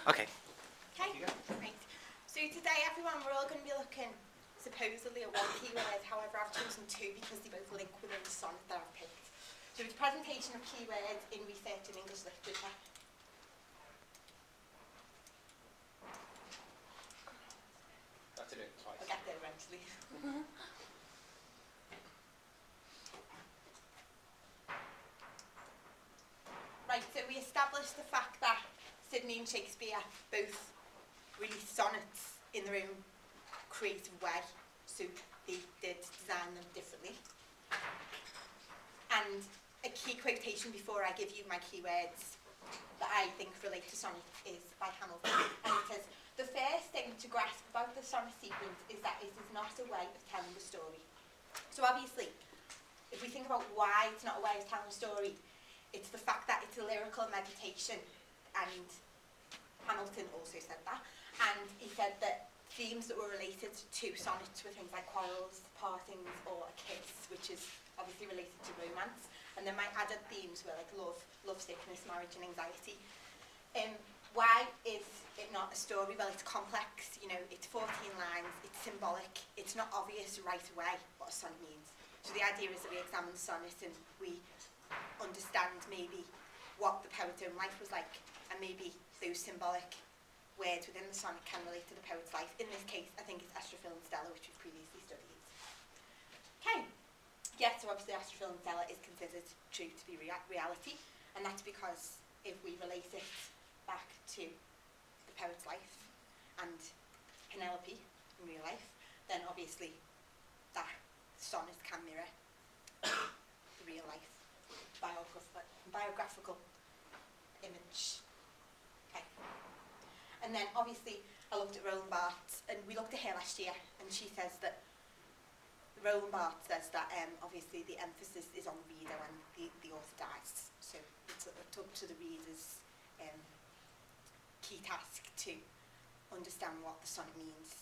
Okay. Okay, great. So today, everyone, we're all going to be looking supposedly at one keyword. However, I've chosen two because they both link within the sonnet that I've picked. So it's presentation of keywords in research in English literature. I have to do it twice. I'll get there eventually. Right, so we established the fact that Sidney and Shakespeare both released sonnets in their own creative way, so they did design them differently. And a key quotation before I give you my keywords that I think relate to sonnet is by Hamilton, and it says, "The first thing to grasp about the sonnet sequence is that it is not a way of telling the story." So obviously, if we think about why it's not a way of telling a story, it's the fact that it's a lyrical meditation, and Hamilton also said that, and he said that themes that were related to sonnets were things like quarrels, partings, or a kiss, which is obviously related to romance, and then my added themes were like love, sickness, marriage, and anxiety. Why is it not a story? Well, it's complex, you know, it's 14 lines, it's symbolic, it's not obvious right away what a sonnet means. So the idea is that we examine the sonnet and we understand maybe what the poet's own life was like, and maybe those symbolic words within the sonnet can relate to the poet's life. In this case, I think it's Astrophil and Stella, which we've previously studied. Okay. Yeah, so obviously Astrophil and Stella is considered true to be reality, and that's because if we relate it back to the poet's life and Penelope in real life, then obviously that sonnet can mirror the real life biographical image. Okay. And then obviously I looked at Roland Barthes, and we looked at her last year, and she says that Roland Barthes says that obviously the emphasis is on the reader when the author dies. So it's up to the reader's key task to understand what the sonnet means.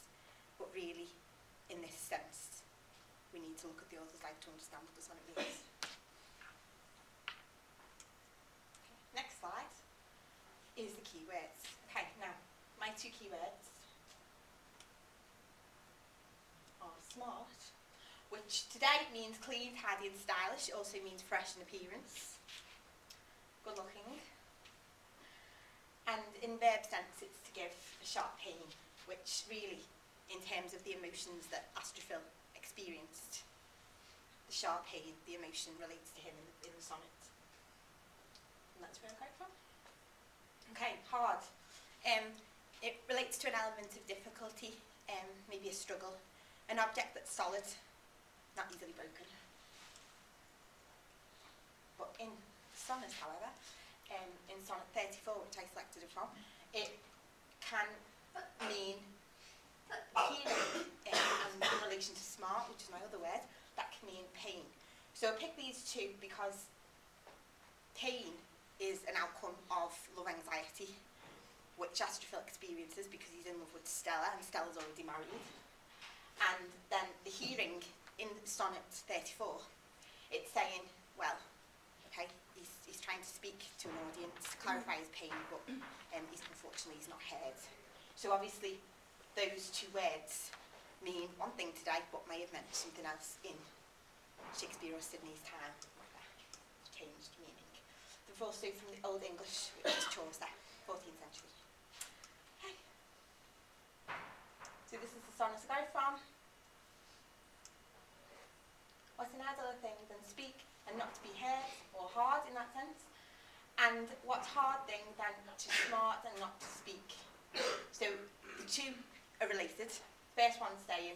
But really, in this sense, we need to look at the author's life to understand what the sonnet means. Okay, next slide is the keywords. Okay, now, my two keywords are smart, which today means clean, tidy and stylish. It also means fresh in appearance, good looking. And in verb sense, it's to give a sharp pain, which really, in terms of the emotions that Astrophil experienced, the sharp pain, the emotion relates to him in the sonnet. And that's where I got it from. Okay, hard. It relates to an element of difficulty, maybe a struggle, an object that's solid, not easily broken. But in sonnet, however, in sonnet 34, which I selected it from, it can mean healing, and in relation to smart, which is my other word, that can mean pain. So I picked these two because pain is an outcome of love anxiety, which Astrophil experiences because he's in love with Stella, and Stella's already married. And then the hearing in sonnet 34, it's saying, well, okay, he's trying to speak to an audience to clarify his pain, but unfortunately he's not heard. So obviously those two words mean one thing today, but may have meant something else in Shakespeare or Sidney's time. Changed meaning. They're also from the Old English, which is Chaucer, 14th century. Okay. So this is the sonnet I got it from. What's an idler thing than speak and not to be heard, or hard in that sense? And what's hard thing than to smart and not to speak? So the two are related. First one's saying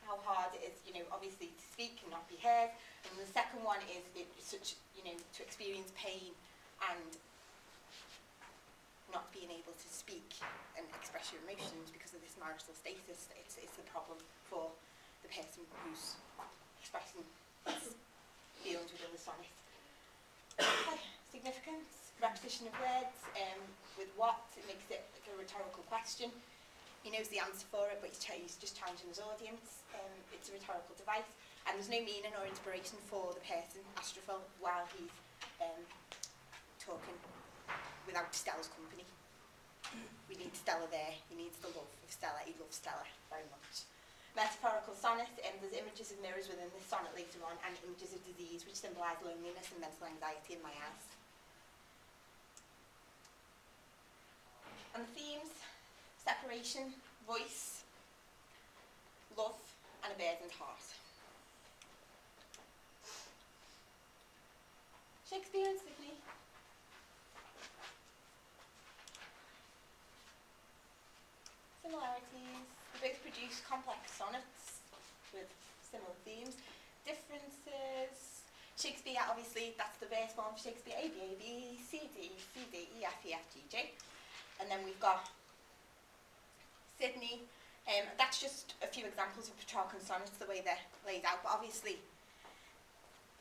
how hard it is, you know, obviously to speak and not be heard. And the second one is to experience pain and not being able to speak and express your emotions because of this marital status. It's a problem for the person who's expressing his feelings within the sonnet. Okay. Significance, repetition of words, with what, it makes it like a rhetorical question. He knows the answer for it, but he's just challenging his audience. It's a rhetorical device, and there's no meaning or inspiration for the person, Astrophil, while he's talking without Stella's company. We need Stella there. He needs the love of Stella. He loves Stella very much. Metaphorical sonnet, there's images of mirrors within this sonnet later on, and images of disease, which symbolise loneliness and mental anxiety in my eyes. And the themes: separation, voice, love, and a burdened heart. Shakespeare and Sydney. Similarities. They both produce complex sonnets with similar themes. Differences. Shakespeare, obviously, that's the verse form for Shakespeare. A, B, A, B, C, D, C, D, E, F, E, F, G, J. And then we've got Sydney. That's just a few examples of Petrarchan sonnets, the way they're laid out. But obviously,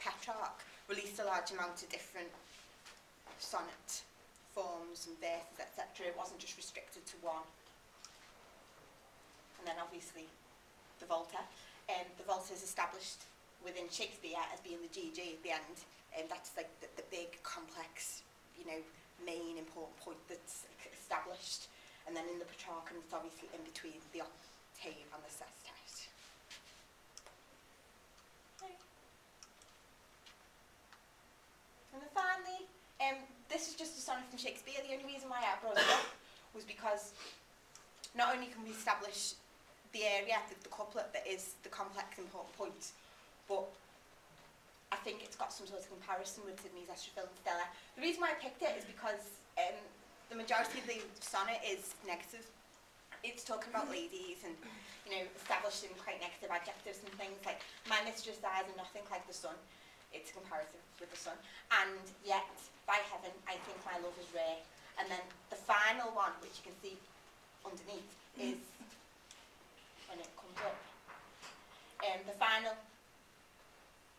Petrarch released a large amount of different sonnet forms and verses, etc. It wasn't just restricted to one. And then obviously the Volta. The Volta is established within Shakespeare as being the GG at the end. That's like the big, complex, main important point that's established. And then in the Petrarchan, it's obviously in between the octave and the sestet. And then finally, this is just a sonnet from Shakespeare. The only reason why I brought it up was because not only can we establish the area, the couplet that is the complex important point, but I think it's got some sort of comparison with Sydney's Estrafil and Stella. The reason why I picked it is because the majority of the sonnet is negative. It's talking about ladies and, establishing quite negative adjectives and things like, my mistress' eyes are nothing like the sun. It's comparative with the sun. And yet, by heaven, I think my love is rare. And then the final one, which you can see underneath, is when it comes up. The final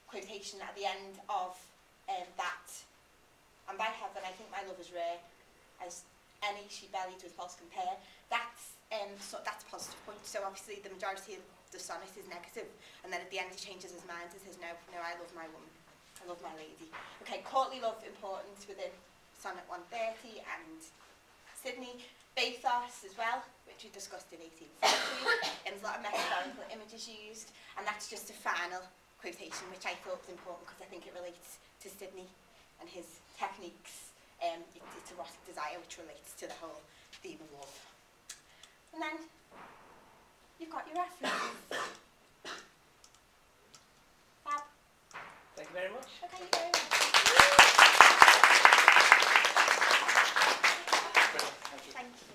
quotation at the end of that, and by heaven, I think my love is rare, as any she bellied with false compare. That's a positive point. So obviously the majority of the sonnet is negative, and then at the end he changes his mind and says, no, I love my woman. I love my lady. Okay, courtly love important within sonnet 130 and Sydney. Bathos as well, which we discussed in 1840. And there's a lot of metaphorical images used, and that's just a final quotation, which I thought was important because I think it relates to Sydney and his techniques. It's erotic desire, which relates to the whole theme of love. And then you've got your references. Fab. Thank you very much. Okay, you very much. Brilliant. Thank you. Thank you.